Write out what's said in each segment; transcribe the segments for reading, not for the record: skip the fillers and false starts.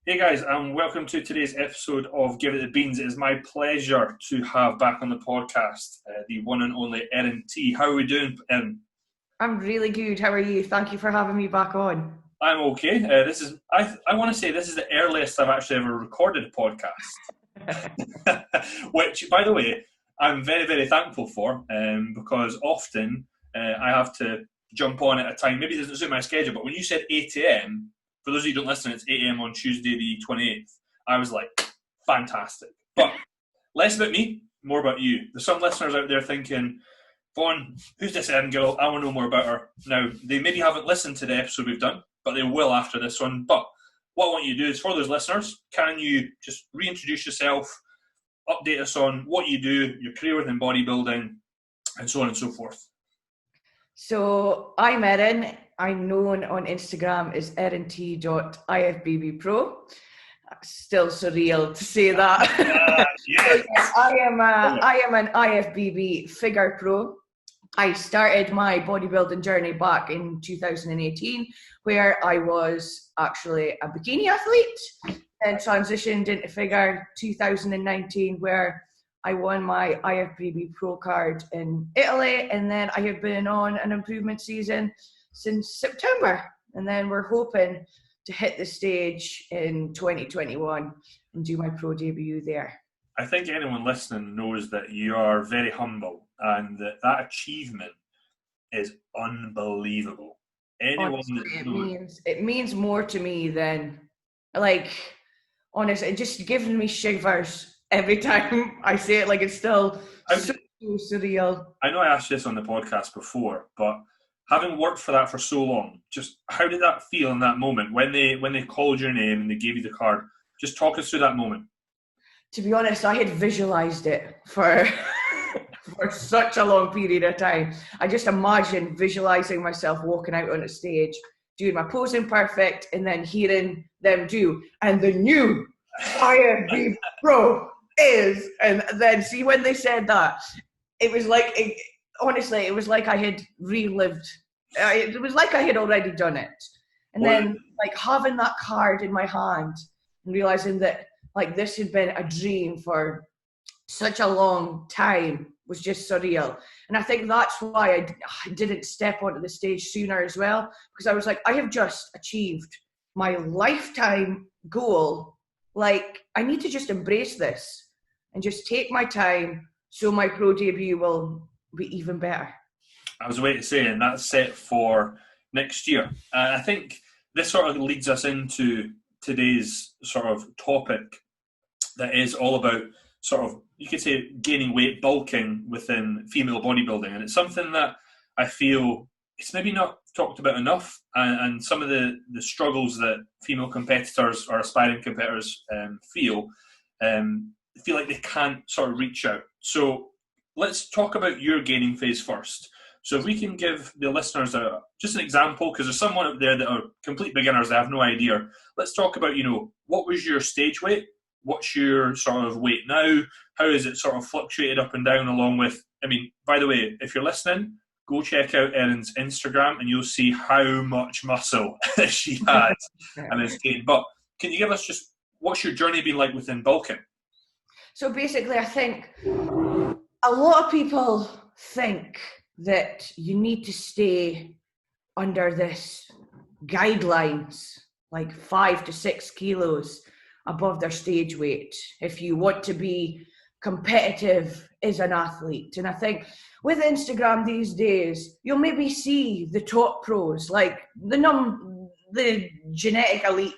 Hey guys, and welcome to today's episode of Give It the Beans. It is my pleasure to have back on the podcast the one and only Erin T. How are we doing, Erin? I'm really good. How are you? Thank you for having me back on. I'm okay. I want to say this is the earliest I've actually ever recorded a podcast, which, by the way, I'm very, very thankful for because often I have to jump on at a time. Maybe it doesn't suit my schedule, but when you said 8 a.m., for those of you who don't listen, it's 8 a.m. on Tuesday the 28th. I was like, fantastic. But less about me, more about you. There's some listeners out there thinking, Vaughn, who's this Erin girl? I want to know more about her. Now, they maybe haven't listened to the episode we've done, but they will after this one. But what I want you to do is, for those listeners, can you just reintroduce yourself, update us on what you do, your career within bodybuilding, and so on and so forth? So I'm Erin. I'm known on Instagram as erint.ifbbpro. Still surreal to say that. Yes. I am an IFBB figure pro. I started my bodybuilding journey back in 2018, where I was actually a bikini athlete, and transitioned into figure 2019, where I won my IFBB pro card in Italy, and then I have been on an improvement season since September, and then we're hoping to hit the stage in 2021 and do my pro debut there. I think anyone listening knows that you are very humble and that achievement is unbelievable. Honestly, it means more to me than, like, honestly, it just gives me shivers every time I say it. Like, it's still so surreal. I know I asked you this on the podcast before, but having worked for that for so long, just how did that feel in that moment when they called your name and they gave you the card? Just talk us through that moment. To be honest, I had visualized it for for such a long period of time. I just imagined visualizing myself walking out on a stage, doing my posing perfect, and then hearing them do, and the new IFB Pro is, and then see when they said that, it was like, honestly, it was like I had relived. It was like I had already done it. And then, like, having that card in my hand and realizing that, like, this had been a dream for such a long time was just surreal. And I think that's why I didn't step onto the stage sooner as well, because I was like, I have just achieved my lifetime goal. Like, I need to just embrace this and just take my time so my pro debut will be even better. I was waiting to say, and that's set for next year. I think this sort of leads us into today's sort of topic that is all about sort of, you could say, gaining weight, bulking within female bodybuilding. And it's something that I feel it's maybe not talked about enough, and some of the struggles that female competitors or aspiring competitors feel like they can't sort of reach out. So let's talk about your gaining phase first. So if we can give the listeners just an example, because there's someone out there that are complete beginners, they have no idea. Let's talk about, what was your stage weight? What's your sort of weight now? How is it sort of fluctuated up and down along with, by the way, if you're listening, go check out Erin's Instagram and you'll see how much muscle she has and has gained. But can you give us just, what's your journey been like within bulking? So basically, I think a lot of people think that you need to stay under this guidelines, like 5 to 6 kilos above their stage weight if you want to be competitive as an athlete. And I think with Instagram these days, you'll maybe see the top pros, like the genetic elite,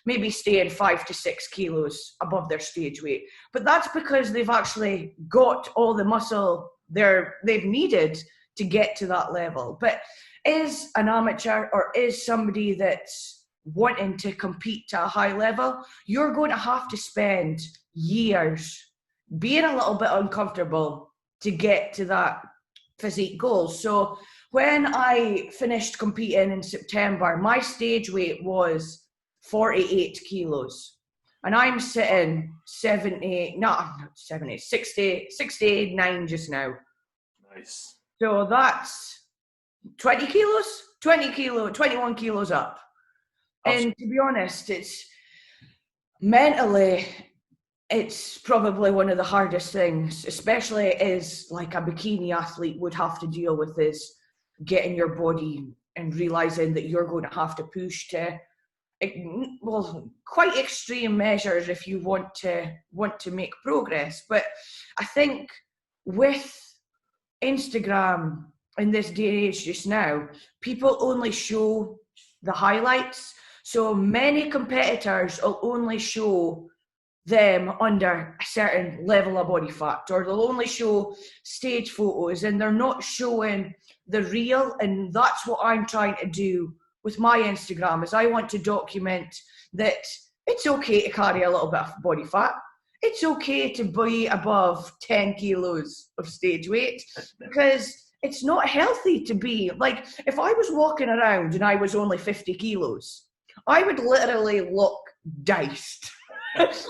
maybe staying 5 to 6 kilos above their stage weight. But that's because they've actually got all the muscle they've needed to get to that level. But is an amateur or is somebody that's wanting to compete to a high level, you're going to have to spend years being a little bit uncomfortable to get to that physique goal. So when I finished competing in September, my stage weight was 48 kilos. And I'm sitting 69 just now. Nice. So that's 20 kilos, 21 kilos up. Absolutely. And to be honest, Mentally, it's probably one of the hardest things, especially as like a bikini athlete would have to deal with, is getting your body and realizing that you're going to have to push to, well, quite extreme measures if you want to make progress. But I think with Instagram in this day and age just now, people only show the highlights. So many competitors will only show them under a certain level of body fat, or they'll only show stage photos and they're not showing the real. And that's what I'm trying to do with my Instagram, is I want to document that it's okay to carry a little bit of body fat. It's okay to be above 10 kilos of stage weight, because it's not healthy to be like, if I was walking around and I was only 50 kilos, I would literally look diced.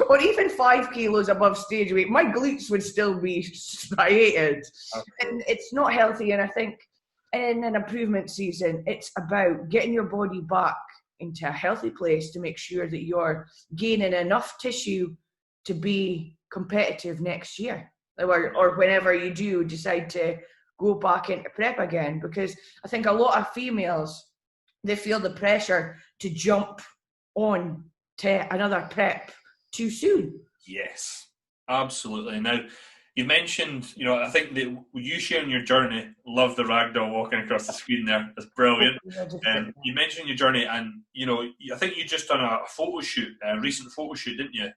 Or even 5 kilos above stage weight, my glutes would still be striated. And it's not healthy. And I think in an improvement season, it's about getting your body back into a healthy place to make sure that you're gaining enough tissue to be competitive next year, or whenever you do decide to go back into prep again. Because I think a lot of females, they feel the pressure to jump on to another prep too soon. Yes, absolutely. Now, you mentioned, I think that you sharing your journey, love the ragdoll walking across the screen there. That's brilliant. You mentioned your journey, and, I think you just done a photo shoot, a recent photo shoot, didn't you?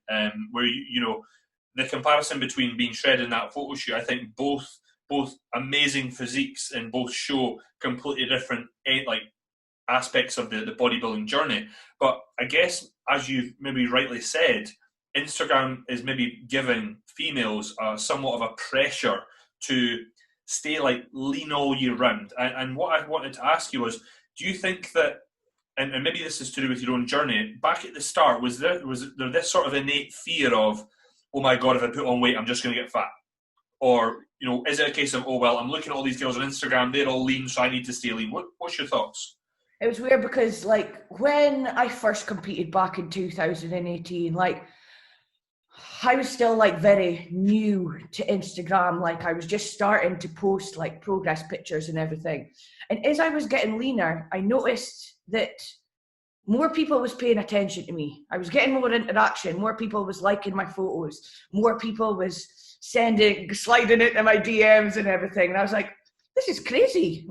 Where, the comparison between being shredded in that photo shoot, I think both amazing physiques and both show completely different, aspects of the bodybuilding journey. But I guess, as you've maybe rightly said, Instagram is maybe giving females somewhat of a pressure to stay lean all year round. And what I wanted to ask you was, do you think that, and maybe this is to do with your own journey, back at the start, was there this sort of innate fear of, oh my God, if I put on weight, I'm just going to get fat? Or, is it a case of, oh, well, I'm looking at all these girls on Instagram, they're all lean, so I need to stay lean? What's your thoughts? It was weird because, when I first competed back in 2018, I was still very new to Instagram. I was just starting to post progress pictures and everything. And as I was getting leaner, I noticed that more people was paying attention to me. I was getting more interaction. More people was liking my photos. More people was sliding into my DMs and everything. And I was like, this is crazy.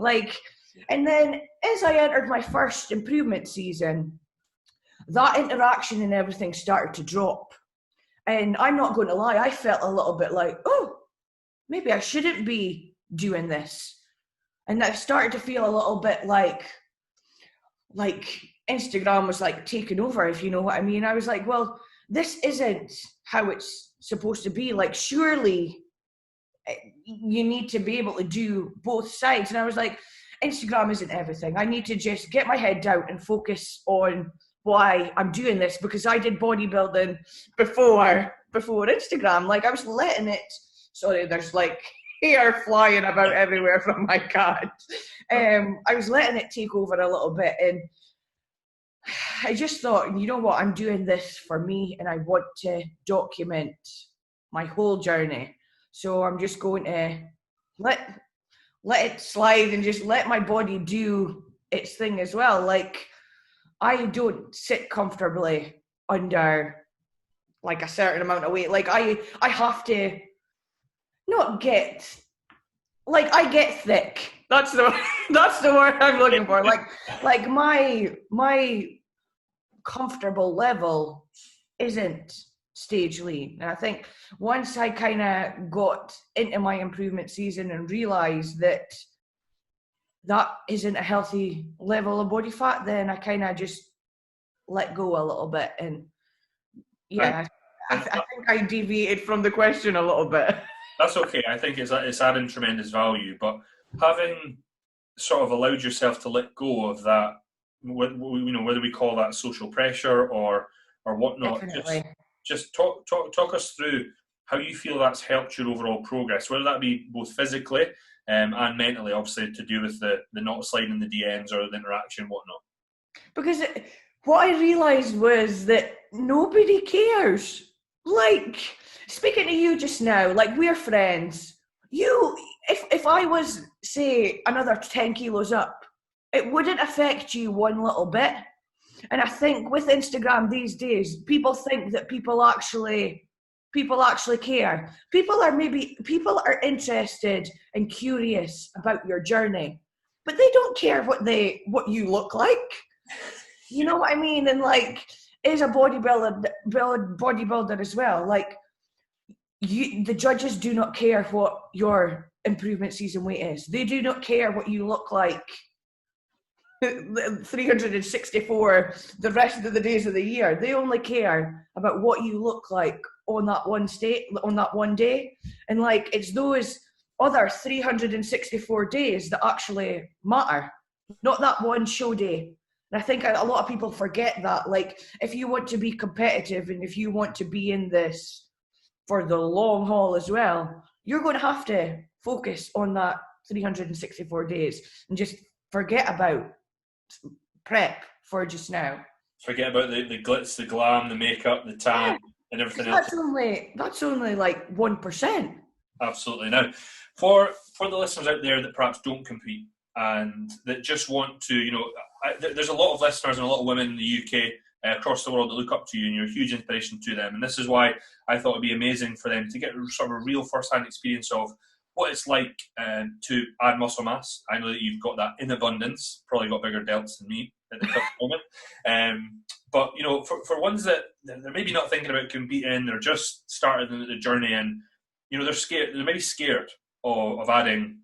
And then as I entered my first improvement season, that interaction and everything started to drop. And I'm not going to lie, I felt a little bit oh, maybe I shouldn't be doing this. And I started to feel a little bit like Instagram was taking over, if you know what I mean. I was like, well, this isn't how it's supposed to be. Surely you need to be able to do both sides. And I was like, Instagram isn't everything. I need to just get my head down and focus on why I'm doing this, because I did bodybuilding before Instagram. I was letting it, sorry, there's hair flying about everywhere from my cat. I was letting it take over a little bit, and I just thought, you know what, I'm doing this for me and I want to document my whole journey. So I'm just going to let it slide and just let my body do its thing as well. I don't sit comfortably under a certain amount of weight. I have to not get, I get thick. That's the word I'm looking for. My comfortable level isn't stage lean. And I think once I kind of got into my improvement season and realized that isn't a healthy level of body fat, then I kind of just let go a little bit. And yeah, I think I deviated from the question a little bit. That's okay. I think it's adding tremendous value, but having sort of allowed yourself to let go of that, whether we call that social pressure or whatnot, just talk us through how you feel that's helped your overall progress, whether that be both physically and mentally, obviously, to do with the not sliding the DMs or the interaction, whatnot. Because what I realised was that nobody cares. Like, speaking to you just now, like, we're friends. If I was, say, another 10 kilos up, it wouldn't affect you one little bit. And I think with Instagram these days, people think that people actually care. People are interested and curious about your journey, but they don't care what you look like. You know what I mean? And like, as a bodybuilder as well, like, the judges do not care what your improvement season weight is. They do not care what you look like 364 the rest of the days of the year. They only care about what you look like on that one day. And like, it's those other 364 days that actually matter, not that one show day. And I think a lot of people forget that. Like, if you want to be competitive and if you want to be in this for the long haul as well, you're going to have to focus on that 364 days and just forget about prep for just now. Forget about the glitz, the glam, the makeup, the tan, and everything else. That's only like 1%. Absolutely. Now, for the listeners out there that perhaps don't compete and that just want to, there's a lot of listeners and a lot of women in the UK across the world that look up to you, and you're a huge inspiration to them. And this is why I thought it'd be amazing for them to get sort of a real first-hand experience of what it's like to add muscle mass. I know that you've got that in abundance, probably got bigger delts than me at the current moment. But, for ones that they're maybe not thinking about competing, they're just starting the journey and, they're scared, they're maybe scared of adding,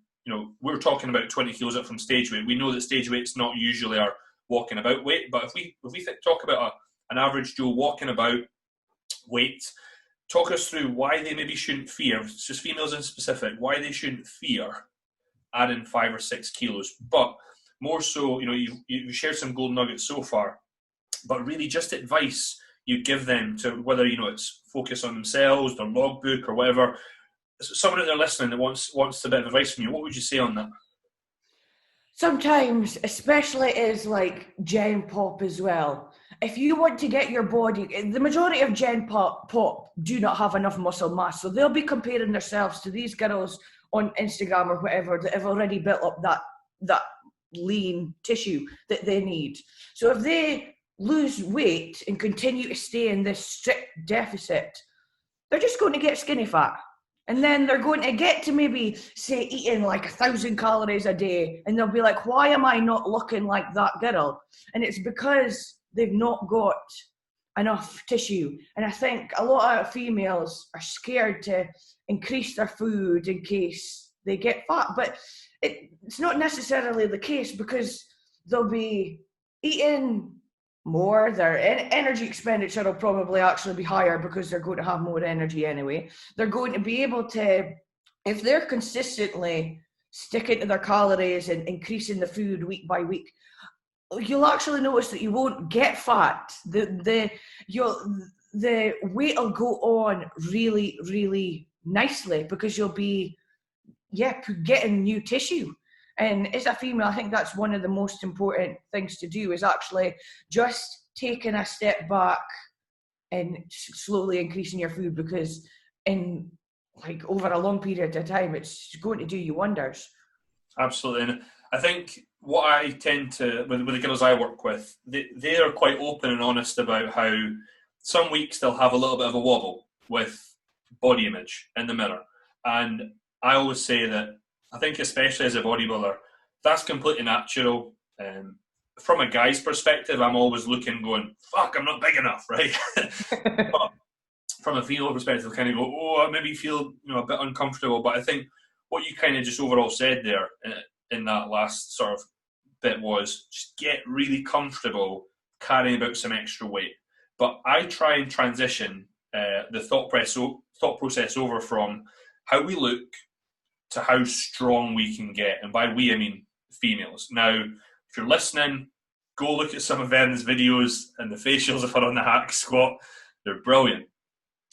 we're talking about 20 kilos up from stage weight. We know that stage weight's not usually our walking about weight, but if we talk about an average Joe walking about weight, talk us through why they maybe shouldn't fear, it's just females in specific, why they shouldn't fear adding 5 or 6 kilos. But more so, you've shared some gold nuggets so far, but really just advice you give them to whether, it's focus on themselves, their logbook or whatever. Someone out there listening that wants a bit of advice from you, what would you say on that? Sometimes, especially as like Gen Pop as well, if you want to get your body, the majority of Gen Pop do not have enough muscle mass, so they'll be comparing themselves to these girls on Instagram or whatever that have already built up that lean tissue that they need. So if they lose weight and continue to stay in this strict deficit, they're just going to get skinny fat. And then they're going to get to maybe, say, eating like 1,000 calories a day. And they'll be like, why am I not looking like that girl? And it's because they've not got enough tissue. And I think a lot of females are scared to increase their food in case they get fat. But it's not necessarily the case, because they'll be eating more, their energy expenditure will probably actually be higher because they're going to have more energy anyway. They're going to be able to, if they're consistently sticking to their calories and increasing the food week by week, you'll actually notice that you won't get fat. The weight will go on really, really nicely because you'll be getting new tissue. And as a female, I think that's one of the most important things to do, is actually just taking a step back and slowly increasing your food, because in like over a long period of time, it's going to do you wonders. Absolutely. And I think what I tend to, with the girls I work with, they are quite open and honest about how some weeks they'll have a little bit of a wobble with body image in the mirror. And I always say that I think, especially as a bodybuilder, that's completely natural. From a guy's perspective, I'm always looking, going, fuck, I'm not big enough, right? But from a female perspective, I kind of go, oh, I maybe feel a bit uncomfortable. But I think what you kind of just overall said there in that last sort of bit was just get really comfortable carrying about some extra weight. But I try and transition the thought process over from how we look to how strong we can get. And by we, I mean females. Now, if you're listening, go look at some of Erin's videos and the facials of her on the hack squat. They're brilliant.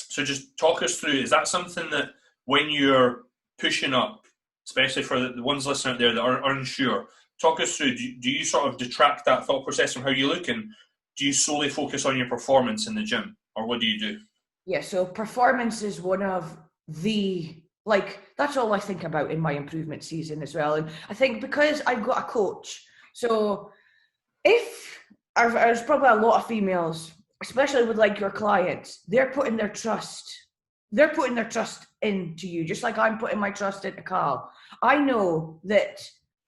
So just talk us through, is that something that when you're pushing up, especially for the ones listening out there that are unsure, talk us through, do you sort of detract that thought process from how you look, and do you solely focus on your performance in the gym, or what do you do? Yeah, so performance is one of the, like, that's all I think about in my improvement season as well. And I think because I've got a coach, so if there's probably a lot of females, especially with like your clients, they're putting their trust into you, just like I'm putting my trust into Carl. I know that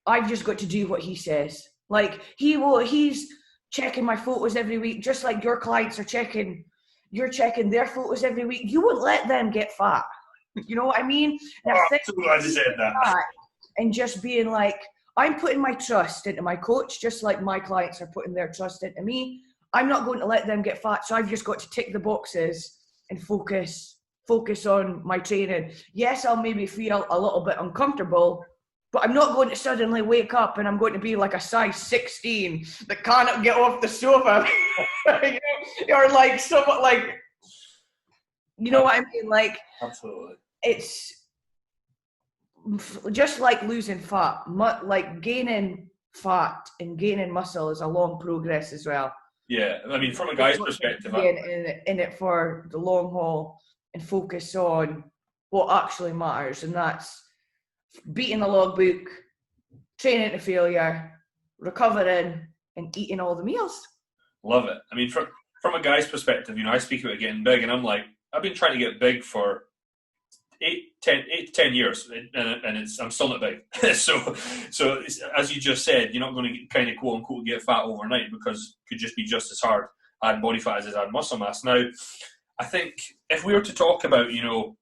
I've just got to do what he says. Like he's checking my photos every week, just like your clients are checking. You're checking their photos every week. You won't let them get fat. You know what I mean? And I think I'm so glad you said that. and just being like, I'm putting my trust into my coach, just like my clients are putting their trust into me. I'm not going to let them get fat, so I've just got to tick the boxes and focus on my training. Yes, I'll maybe feel a little bit uncomfortable, but I'm not going to suddenly wake up and I'm going to be like a size 16 that cannot get off the sofa. You know? Or like somewhat like, you know what I mean? Like, Absolutely. it's just like losing fat, like gaining fat and gaining muscle is a long progress as well. Yeah, I mean, from a guy's perspective, in it for the long haul and focus on what actually matters, and that's beating the logbook, training to failure, recovering, and eating all the meals. Love it. I mean, from a guy's perspective, you know, I speak about getting big, and I'm like, I've been trying to get big for 8 to 10 years, and I'm still not big. so as you just said, you're not going to kind of quote unquote get fat overnight, because it could just be just as hard add body fat as add muscle mass. Now, I think if we were to talk about, you know,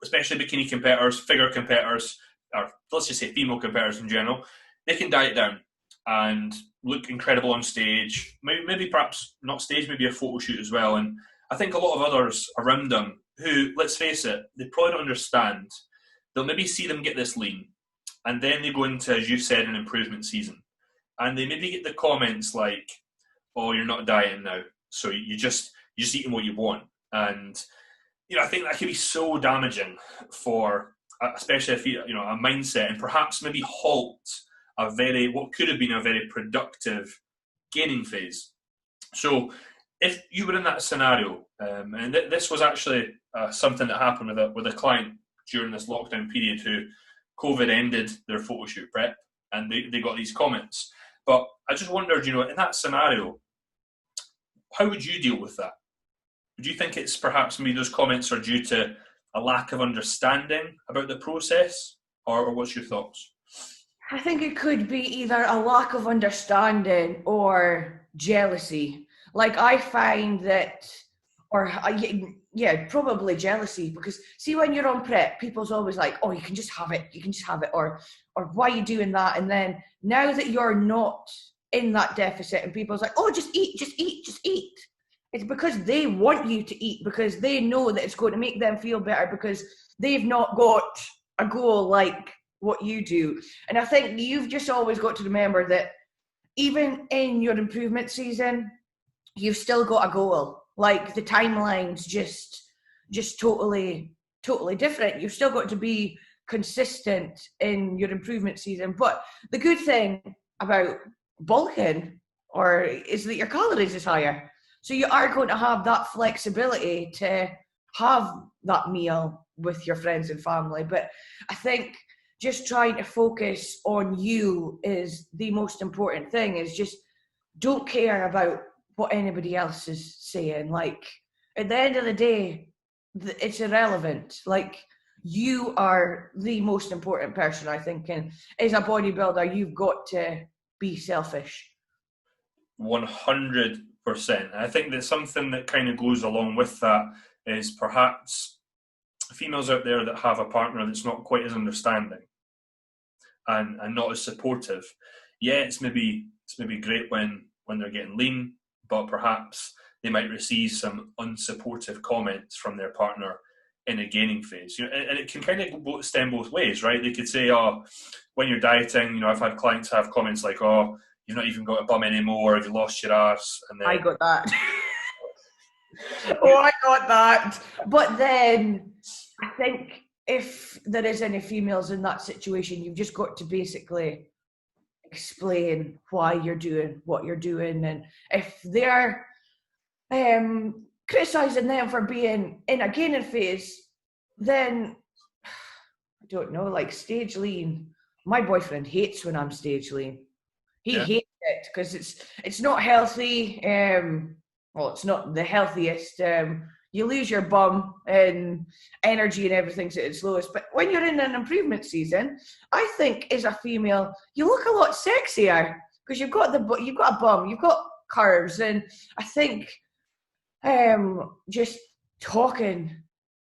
especially bikini competitors, figure competitors, or let's just say female competitors in general, they can diet down and look incredible on stage. Maybe perhaps not stage, maybe a photo shoot as well. And I think a lot of others around them who, let's face it, they probably don't understand. They'll maybe see them get this lean, and then they go into, as you said, an improvement season. And they maybe get the comments like, oh, you're not dieting now, so you're just eating what you want. And, you know, I think that can be so damaging for, especially if you know, a mindset, and perhaps maybe halt what could have been a very productive gaining phase. So if you were in that scenario, and this was actually something that happened with a client during this lockdown period who COVID ended their photo shoot prep, and they got these comments. But I just wondered, you know, in that scenario, how would you deal with that? Would you think it's perhaps maybe those comments are due to a lack of understanding about the process, or what's your thoughts? I think it could be either a lack of understanding or jealousy. Like I find that, yeah, probably jealousy, because see, when you're on prep, people's always like, oh, you can just have it, or why are you doing that? And then now that you're not in that deficit and people's like, oh, just eat. It's because they want you to eat, because they know that it's going to make them feel better, because they've not got a goal like what you do. And I think you've just always got to remember that even in your improvement season, you've still got a goal. Like the timeline's just totally different. You've still got to be consistent in your improvement season. But the good thing about bulking is that your calories is higher. So you are going to have that flexibility to have that meal with your friends and family. But I think just trying to focus on you is the most important thing. Is just don't care about what anybody else is saying. Like at the end of the day, it's irrelevant. Like you are the most important person, I think. And as a bodybuilder, you've got to be selfish. 100%. I think that something that kind of goes along with that is perhaps females out there that have a partner that's not quite as understanding and not as supportive. Yeah, it's maybe great when they're getting lean, but perhaps they might receive some unsupportive comments from their partner in a gaining phase. You know, and it can kind of stem both ways, right? They could say, oh, when you're dieting, you know, I've had clients have comments like, oh, you've not even got a bum anymore, have you lost your ass? And then, I got that. I got that. But then I think if there is any females in that situation, you've just got to basically explain why you're doing what you're doing. And if they're criticizing them for being in a gaining phase, then I don't know, like stage lean. My boyfriend hates when I'm stage lean. He hates it because it's not healthy. Well, it's not the healthiest. You lose your bum and energy and everything's at its lowest. But when you're in an improvement season, I think as a female, you look a lot sexier because you've got a bum, you've got curves, and I think just talking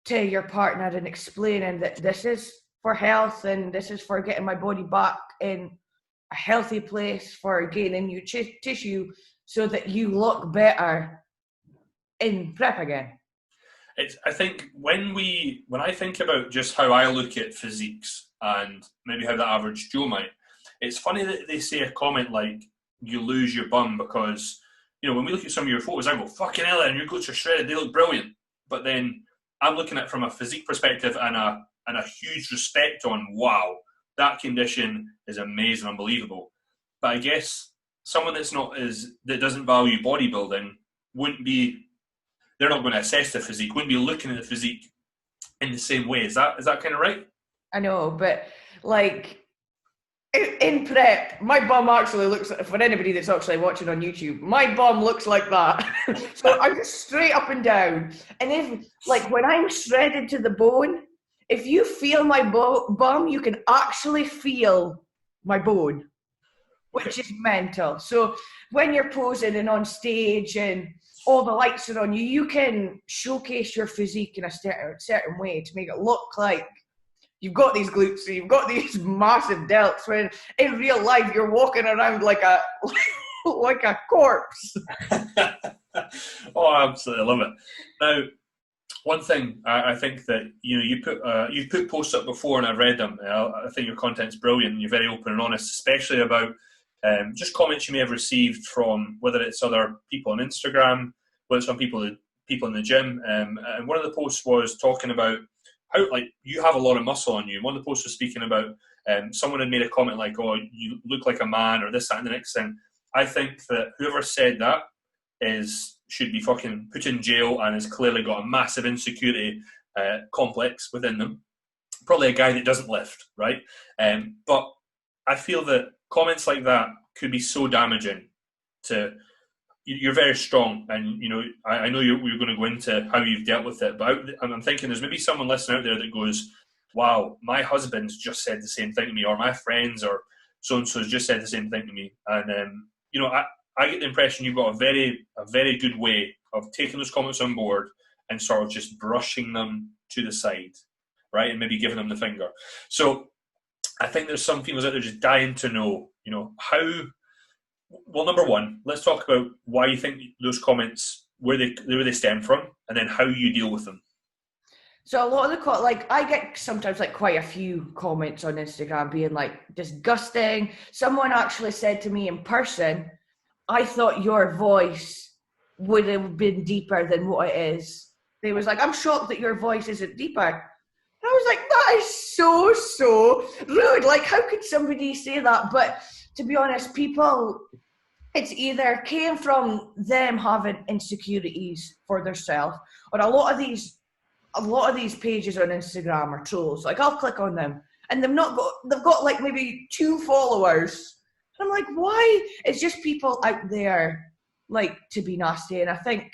to your partner and explaining that this is for health and this is for getting my body back in a healthy place for gaining new tissue so that you look better in prep again. I think when I think about just how I look at physiques and maybe how the average Joe might, it's funny that they say a comment like you lose your bum because, you know, when we look at some of your photos, I go, fucking hell, and your glutes are shredded, they look brilliant. But then I'm looking at it from a physique perspective and a huge respect on, wow, that condition is amazing, unbelievable. But I guess someone that doesn't value bodybuilding they're not going to assess the physique, wouldn't be looking at the physique in the same way. Is that kind of right? I know, but like in prep, my bum actually looks, for anybody that's actually watching on YouTube, my bum looks like that. So I'm just straight up and down. And if, like, when I'm shredded to the bone, if you feel my bum, you can actually feel my bone, which is mental. So when you're posing and on stage and all the lights are on you, you can showcase your physique in a certain way to make it look like you've got these glutes, so you've got these massive delts, when in real life you're walking around like a like a corpse. Oh, I absolutely love it. Now, one thing I think that you've put posts up before and I've read them. I think your content's brilliant. You're very open and honest, especially about just comments you may have received from whether it's other people on Instagram, whether it's some people in the gym. And one of the posts was talking about how, like, you have a lot of muscle on you. One of the posts was speaking about someone had made a comment like, "Oh, you look like a man," or this, that, and the next thing. I think that whoever said that should be fucking put in jail and has clearly got a massive insecurity complex within them. Probably a guy that doesn't lift, right? But I feel that comments like that could be so damaging to. You're very strong, and I know we're going to go into how you've dealt with it, but I'm thinking there's maybe someone listening out there that goes, wow, my husband's just said the same thing to me, or my friends or so-and-so's just said the same thing to me. And I get the impression you've got a very good way of taking those comments on board and sort of just brushing them to the side, right, and maybe giving them the finger. So I think there's some females out there just dying to know, how. Well, number one, let's talk about why you think those comments, where they stem from, and then how you deal with them. So a lot of I get sometimes like quite a few comments on Instagram being like disgusting. Someone actually said to me in person, I thought your voice would have been deeper than what it is. They was like, I'm shocked that your voice isn't deeper. And I was like, that is so rude. Like, how could somebody say that? But to be honest, people, it's either came from them having insecurities for themselves, or a lot of these pages on Instagram are trolls. Like, I'll click on them and they've got like maybe 2 followers. And I'm like, why? It's just people out there like to be nasty. And I think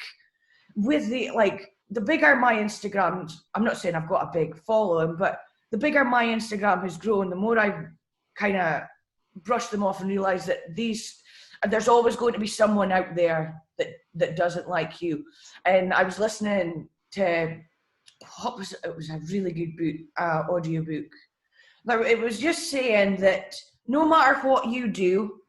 with the bigger my Instagram, I'm not saying I've got a big following, but the bigger my Instagram has grown, the more I kind of brush them off and realize that there's always going to be someone out there that doesn't like you. And I was listening to it was a really good book, audio book. Now, it was just saying that no matter what you do,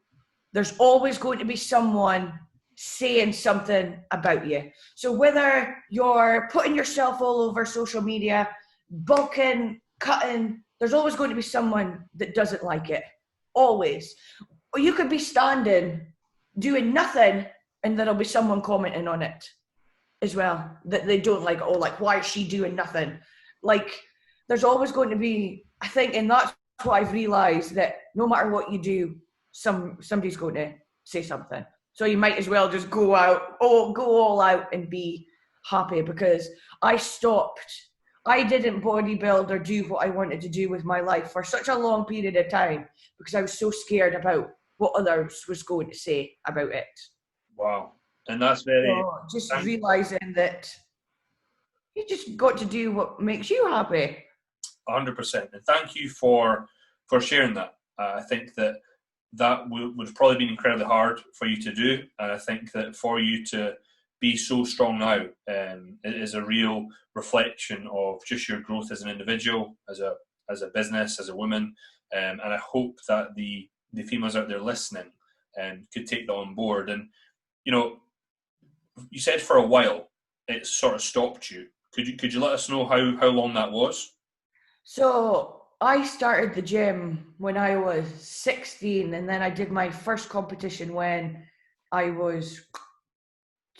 there's always going to be someone saying something about you. So whether you're putting yourself all over social media, bulking, cutting, there's always going to be someone that doesn't like it. Always. Or you could be standing doing nothing and there'll be someone commenting on it as well that they don't like. Oh, like, why is she doing nothing? Like, there's always going to be, I think, and that's what I've realized, that no matter what you do, somebody's going to say something. So you might as well just go all out and be happy, because I didn't bodybuild or do what I wanted to do with my life for such a long period of time because I was so scared about what others was going to say about it. Wow. And that's very... So just realising that you just got to do what makes you happy. 100%. And thank you for sharing that. I think that would have probably been incredibly hard for you to do. And I think that for you to be so strong now it is a real reflection of just your growth as an individual, as a business, as a woman. And I hope that the females out there listening could take that on board. And, you know, you said for a while it sort of stopped you. Could you let us know how long that was? So I started the gym when I was 16, and then I did my first competition when I was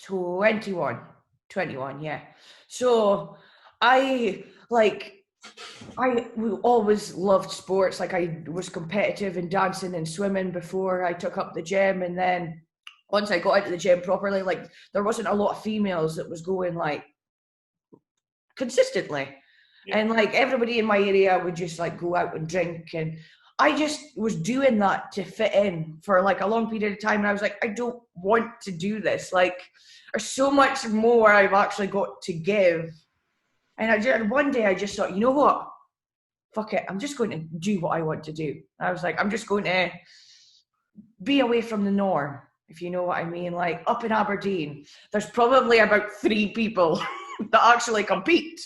21, yeah. So I always loved sports. Like, I was competitive in dancing and swimming before I took up the gym, and then once I got into the gym properly, like, there wasn't a lot of females that was going like consistently. Yeah. And like everybody in my area would just like go out and drink, and I just was doing that to fit in for like a long period of time. And I was like, I don't want to do this. Like, there's so much more I've actually got to give. And one day I just thought, you know what? Fuck it. I'm just going to do what I want to do. I was like, I'm just going to be away from the norm, if you know what I mean. Like, up in Aberdeen, there's probably about 3 people that actually compete.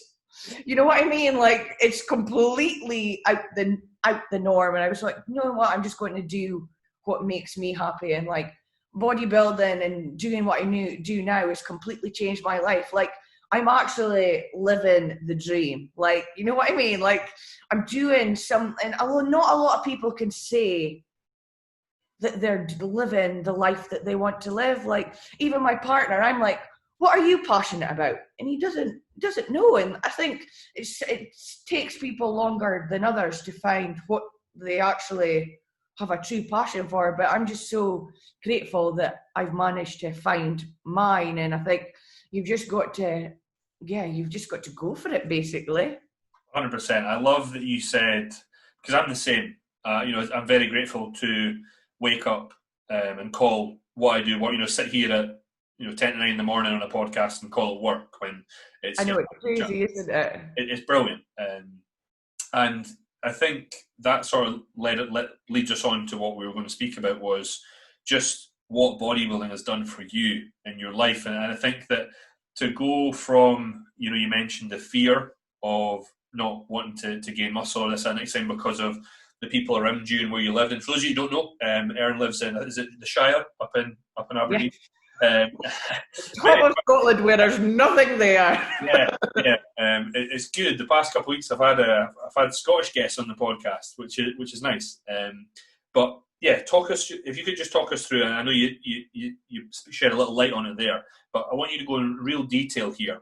You know what I mean? Like, it's completely out the norm. And I was like, you know what? I'm just going to do what makes me happy. And like, bodybuilding and doing what I do now has completely changed my life. Like, I'm actually living the dream. Like, you know what I mean? Like, I'm doing something. Although not a lot of people can say that they're living the life that they want to live. Like, even my partner, I'm like, what are you passionate about? And he doesn't know. And I think it takes people longer than others to find what they actually have a true passion for. But I'm just so grateful that I've managed to find mine. And I think you've just got to go for it, basically. 100%. I love that you said, because I'm the same. I'm very grateful to wake up and call what I do, sit here at 10 to 9 in the morning on a podcast and call it work when it's... I know, it's crazy, isn't it? It's brilliant. And I think that sort of leads us on to what we were going to speak about, was just what bodybuilding has done for you in your life. And I think that to go from, you mentioned the fear of not wanting to gain muscle or this and next time because of the people around you and where you lived. And for those of you who don't know, Erin lives in, is it the Shire up in Aberdeen? Yeah. Top of Scotland, where there's nothing there. yeah. It's good. The past couple of weeks, I've had Scottish guests on the podcast, which is nice. But yeah, if you could just talk us through. And I know you shed a little light on it there, but I want you to go in real detail here.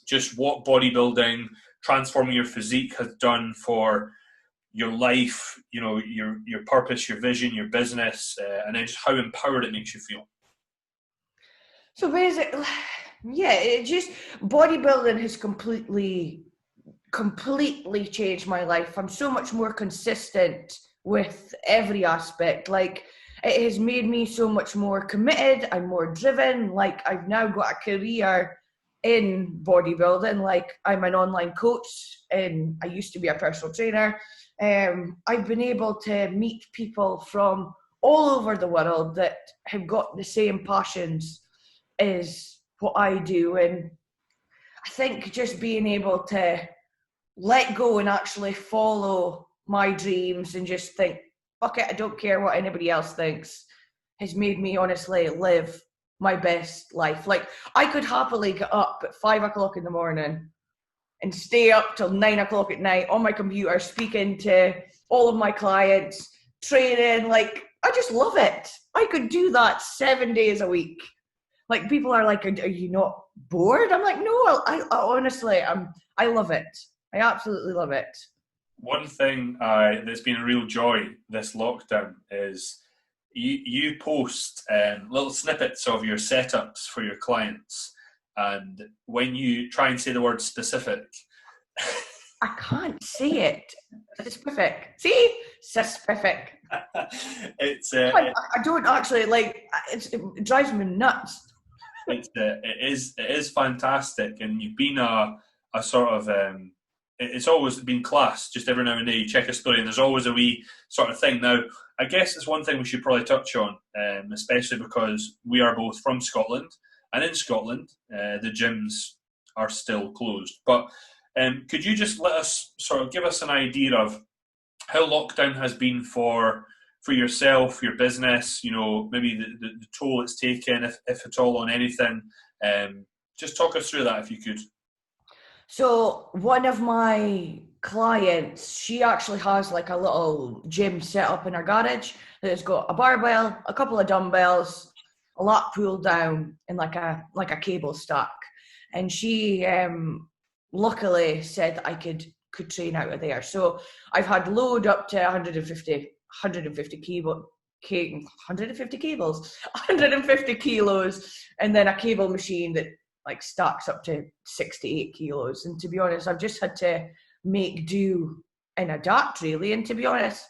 Just what bodybuilding, transforming your physique, has done for your life. Your purpose, your vision, your business, and then just how empowered it makes you feel. So basically, it just, bodybuilding has completely changed my life. I'm so much more consistent with every aspect. Like, it has made me so much more committed. I'm more driven. Like, I've now got a career in bodybuilding. Like, I'm an online coach and I used to be a personal trainer. I've been able to meet people from all over the world that have got the same passions is what I do. And I think just being able to let go and actually follow my dreams and just think, fuck it, I don't care what anybody else thinks, has made me honestly live my best life. Like, I could happily get up at 5 o'clock in the morning and stay up till 9 o'clock at night on my computer, speaking to all of my clients, training. Like, I just love it. I could do that 7 days a week. Like, people are like, are you not bored? I'm like, no, I honestly, I love it. I absolutely love it. One thing that's been a real joy this lockdown is you post little snippets of your setups for your clients, and when you try and say the word specific, I can't say it. Specific. See? Specific. it's I don't actually like it drives me nuts. it is fantastic, and you've been a sort of it's always been class. Just every now and then you check a story, and there's always a wee sort of thing. Now, I guess it's one thing we should probably touch on, especially because we are both from Scotland, and in Scotland, the gyms are still closed. But could you just let us sort of give us an idea of how lockdown has been for yourself, your business, maybe the toll it's taken, if at all, on anything. Just talk us through that if you could. So one of my clients, she actually has like a little gym set up in her garage that's got a barbell, a couple of dumbbells, a lat pull down, and like a cable stack. And she luckily said that I could train out of there. So I've had load up to 150 kilos, and then a cable machine that like stacks up to 68 kilos. And to be honest, I've just had to make do and adapt really. And to be honest,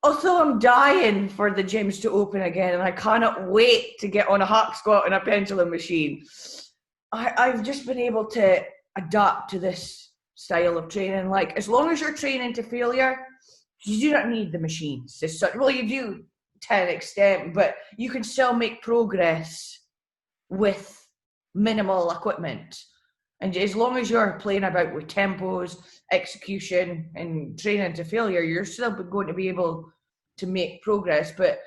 although I'm dying for the gyms to open again and I cannot wait to get on a hack squat and a pendulum machine, I've just been able to adapt to this style of training. Like, as long as you're training to failure, you do not need the machines. Well, you do to an extent, but you can still make progress with minimal equipment. And as long as you're playing about with tempos, execution, and training to failure, you're still going to be able to make progress. But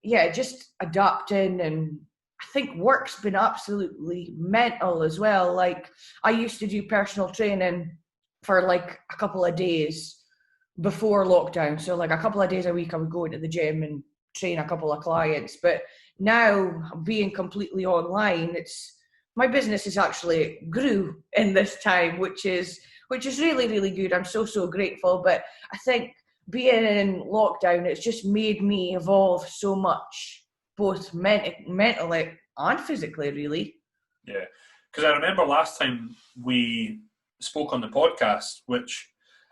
yeah, just adapting. And I think work's been absolutely mental as well. Like, I used to do personal training for like a couple of days before lockdown. So like a couple of days a week I would go into the gym and train a couple of clients. But now, being completely online, my business has actually grew in this time, which is really, really good. I'm so grateful. But I think being in lockdown, it's just made me evolve so much, both mentally and physically, really. Yeah, because I remember last time we spoke on the podcast, which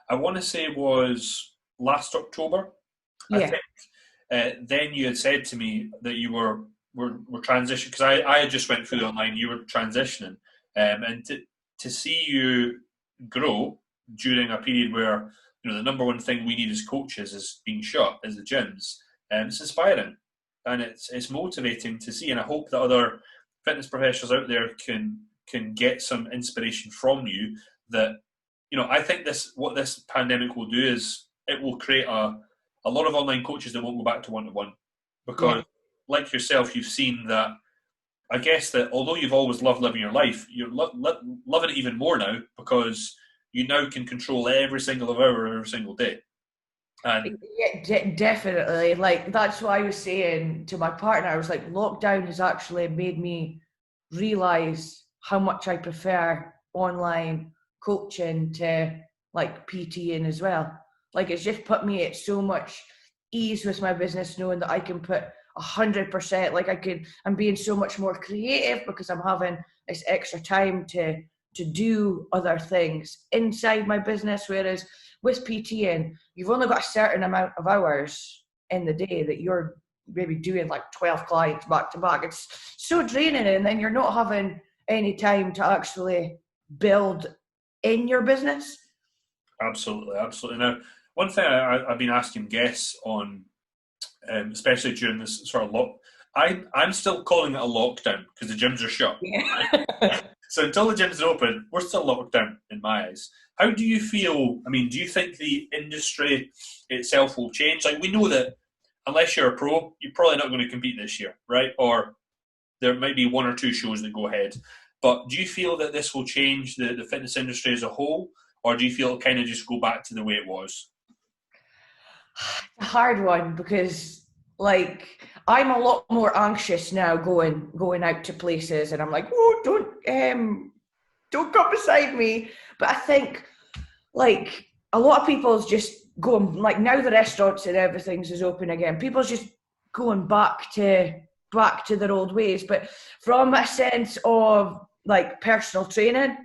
I want to say was last October. Yeah. I think then you had said to me that you were transitioning, because I had just went through the online, you were transitioning, and to see you grow during a period where the number one thing we need as coaches is being shut, is the gyms, it's inspiring and it's motivating to see, and I hope that other fitness professionals out there can get some inspiration from you. That I think what this pandemic will do is it will create a lot of online coaches that won't go back to one-to-one, because like yourself, you've seen that. I guess that although you've always loved living your life, you're loving it even more now, because you now can control every single hour, every single day. And yeah, definitely. Like, that's what I was saying to my partner. I was like, lockdown has actually made me realize how much I prefer online coaching to like PTing as well. Like, it's just put me at so much ease with my business, knowing that I can put 100%, like I'm being so much more creative because I'm having this extra time to do other things inside my business. Whereas with PTing, you've only got a certain amount of hours in the day that you're maybe doing like 12 clients back to back. It's so draining, and then you're not having any time to actually build in your business. Absolutely. Now, one thing I've been asking guests on, especially during this sort of I'm still calling it a lockdown because the gyms are shut. Yeah. So until the gyms are open, we're still locked down in my eyes. How do you feel? I mean, do you think the industry itself will change? Like, we know that unless you're a pro, you're probably not going to compete this year, right? Or there might be one or two shows that go ahead. But do you feel that this will change the fitness industry as a whole? Or do you feel it'll kind of just go back to the way it was? A hard one, because like I'm a lot more anxious now going out to places, and I'm like, oh, don't come beside me. But I think like a lot of people's just going, like, now the restaurants and everything's is open again, people's just going back to their old ways. But from a sense of like personal training,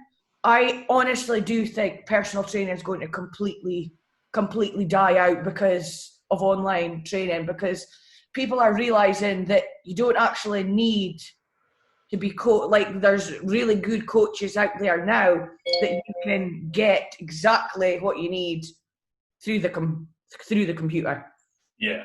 I honestly do think personal training is going to completely die out because of online training, because people are realizing that you don't actually need to be like there's really good coaches out there now that you can get exactly what you need through the computer. Yeah,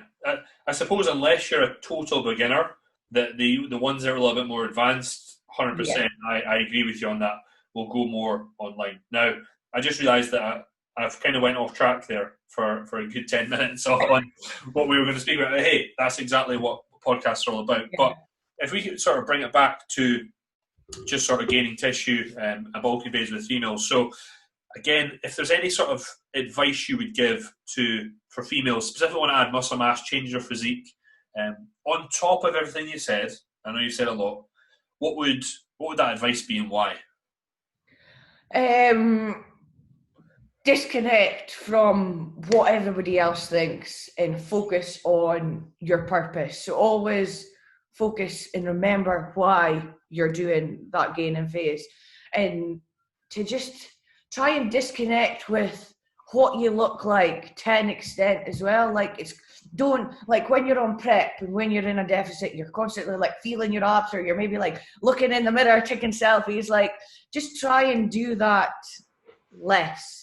I suppose unless you're a total beginner, that the ones that are a little bit more advanced, 100%, I agree with you on that, will go more online. Now, I just realised that I've kind of went off track there for a good 10 minutes on what we were going to speak about. Hey, that's exactly what podcasts are all about. Yeah. But if we could sort of bring it back to just sort of gaining tissue and bulky phase with females. So again, if there's any sort of advice you would give for females, specifically want to add muscle mass, change their physique, on top of everything you said, I know you said a lot, what would that advice be and why? Disconnect from what everybody else thinks and focus on your purpose. So always focus and remember why you're doing that gaining phase, and to just try and disconnect with what you look like to an extent as well. Like don't, like when you're on prep and when you're in a deficit, you're constantly like feeling your abs, or you're maybe like looking in the mirror, taking selfies. Like just try and do that less,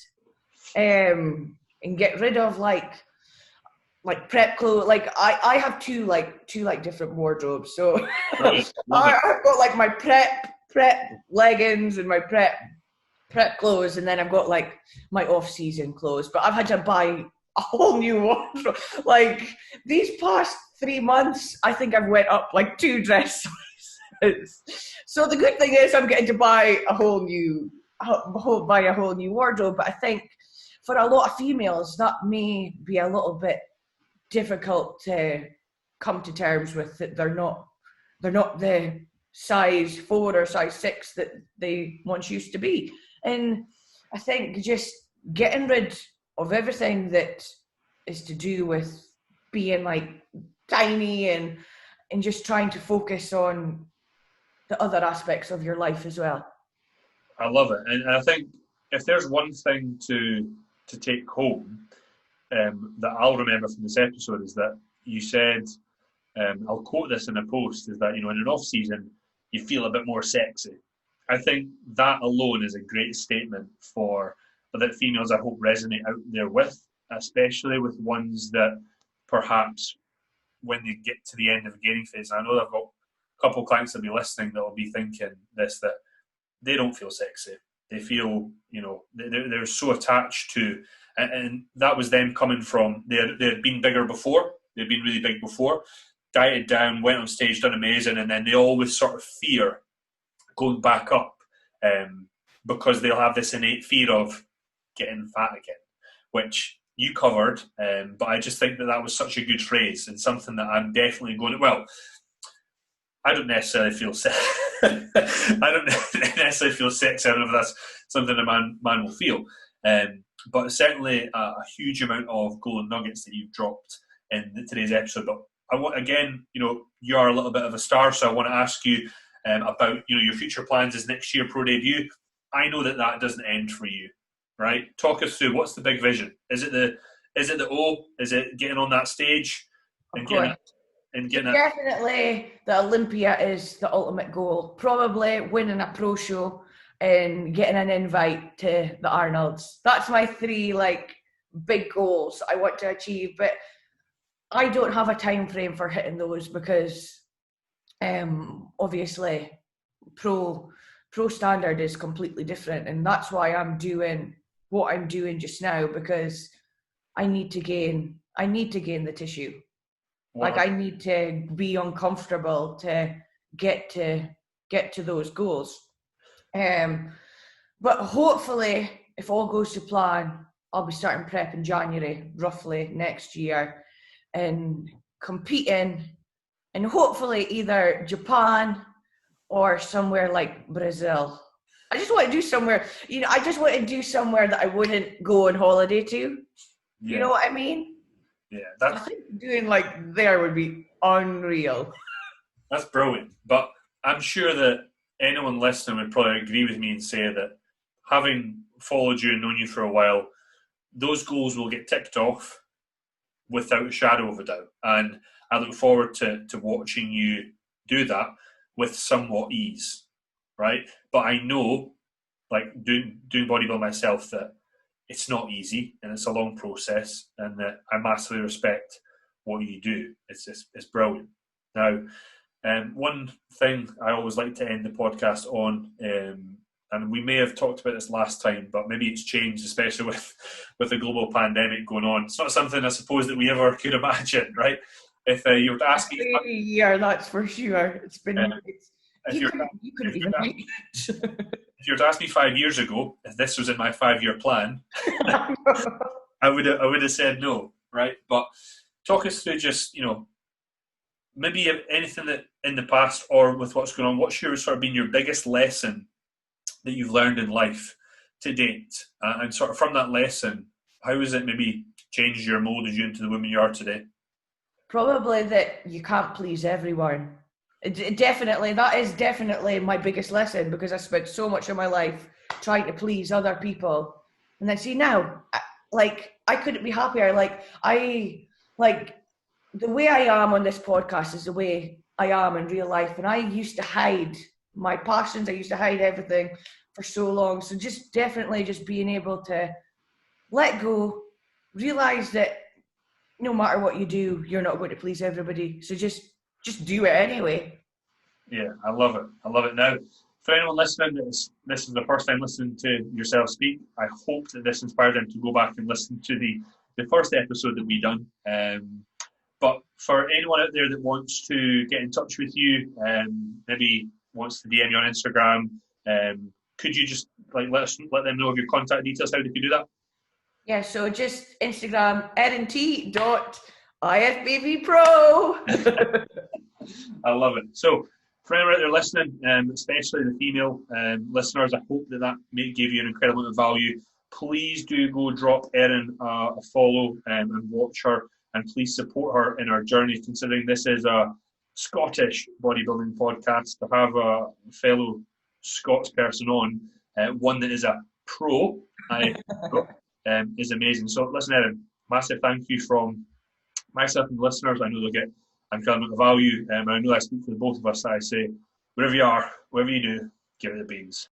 and get rid of like prep clothes. Like I have two different wardrobes. So Right. I've got like my prep leggings and my prep clothes, and then I've got like my off-season clothes. But I've had to buy a whole new wardrobe. Like these past 3 months, I think I've went up like 2 dress sizes. So the good thing is I'm getting to buy a whole new wardrobe. But I think for a lot of females, that may be a little bit difficult to come to terms with, that they're not the size 4 or size 6 that they once used to be. And I think just getting rid of everything that is to do with being like tiny and just trying to focus on the other aspects of your life as well. I love it. And I think if there's one thing to take home that I'll remember from this episode, is that you said, I'll quote this in a post, is that, in an off season, you feel a bit more sexy. I think that alone is a great statement that females, I hope, resonate out there with, especially with ones that perhaps when they get to the end of a gaining phase, and I know I've got a couple of clients that'll be listening that will be thinking this, that they don't feel sexy. They feel, they're so attached to, and that was them coming from, they had been bigger before, they'd been really big before, dieted down, went on stage, done amazing, and then they always sort of fear going back up, because they'll have this innate fear of getting fat again, which you covered, but I just think that was such a good phrase, and something that I'm definitely going to, well, I don't necessarily feel I don't necessarily feel sexy. I don't know if that's something a man will feel, but certainly a huge amount of golden nuggets that you've dropped in today's episode. But I want, again, you are a little bit of a star, so I want to ask you about your future plans. Is next year pro debut? I know that doesn't end for you, right? Talk us through, what's the big vision? Is it the O? Is it getting on that stage and getting Definitely, the Olympia is the ultimate goal. Probably winning a pro show and getting an invite to the Arnolds. That's my 3 big goals I want to achieve. But I don't have a time frame for hitting those, because obviously pro standard is completely different, and that's why I'm doing what I'm doing just now, because I need to gain the tissue. Wow. Like I need to be uncomfortable to get to those goals. But hopefully, if all goes to plan, I'll be starting prep in January, roughly next year, and competing, and hopefully either Japan or somewhere like Brazil. I just want to do somewhere, that I wouldn't go on holiday to. Yeah. You know what I mean? Yeah, I think doing there would be unreal. That's brilliant. But I'm sure that anyone listening would probably agree with me and say that having followed you and known you for a while, those goals will get ticked off without a shadow of a doubt. And I look forward to watching you do that with somewhat ease, right? But I know, like doing bodybuilding myself, that it's not easy and it's a long process, and that I massively respect what you do. It's brilliant. Now, one thing I always like to end the podcast on, and we may have talked about this last time, but maybe it's changed, especially with the global pandemic going on. It's not something I suppose that we ever could imagine, right? If you were to ask me, yeah, that's for sure. It's been. You couldn't even. If you were to ask me 5 years ago if this was in my 5-year plan, I would have said no, right? But talk us through just, maybe anything that in the past or with what's going on, what's sort of been your biggest lesson that you've learned in life to date? And sort of from that lesson, how has it maybe changed you or molded you into the woman you are today? Probably that you can't please everyone. That is definitely my biggest lesson, because I spent so much of my life trying to please other people. And then see now, I couldn't be happier. The way I am on this podcast is the way I am in real life. And I used to hide my passions. I used to hide everything for so long. So just definitely just being able to let go, realize that no matter what you do, you're not going to please everybody. So just do it anyway. Yeah, I love it. I love it. Now, for anyone listening, this is the first time listening to yourself speak. I hope that this inspired them to go back and listen to the first episode that we done. But for anyone out there that wants to get in touch with you, maybe wants to DM you on Instagram, could you just let them know of your contact details? How they could do that? Yeah, so just Instagram, ErinT.IFBBPro. I love it. So for anyone out there listening, especially the female listeners, I hope that may give you an incredible amount of value. Please do go drop Erin a follow and watch her, and please support her in her journey, considering this is a Scottish bodybuilding podcast. To have a fellow Scots person on, one that is a pro, is amazing. So listen, Erin, massive thank you from myself and the listeners. I know they'll get an incredible amount of value, and I know I speak for the both of us. I say, wherever you are, whatever you do, give it the beans.